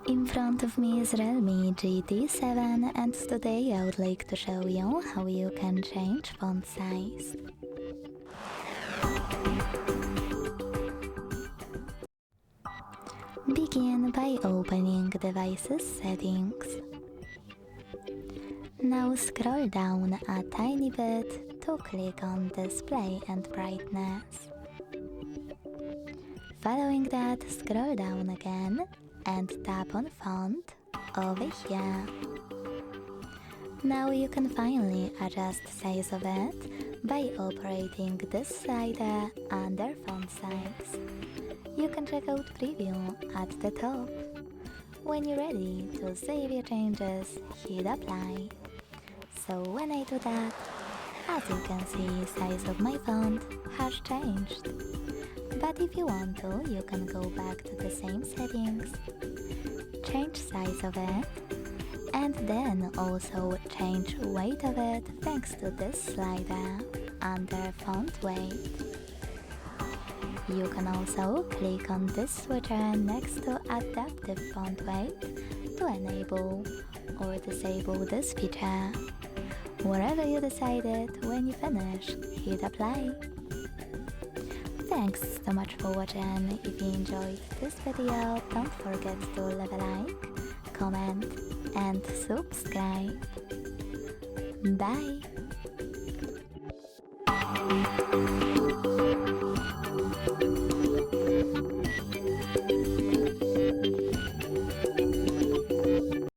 In front of me is REALME GT7 and today I would like to show you how you can change font size. Begin by opening Devices Settings. Now scroll down a tiny bit to click on Display and Brightness. Following that, scroll down again and tap on Font over here. Now you can finally adjust size of it by operating this slider under font size. You can check out Preview at the top. When you're ready to save your changes, hit Apply. So when I do that, as you can see, size of my font has changed. But if you want to, you can go back to the same settings, change size of it, and then also change weight of it thanks to this slider under font weight. You can also click on this switcher next to adaptive font weight to enable or disable this feature. Wherever you decided, when you finish, hit Apply. Thanks so much for watching. If you enjoyed this video, don't forget to leave a like, comment and subscribe. Bye!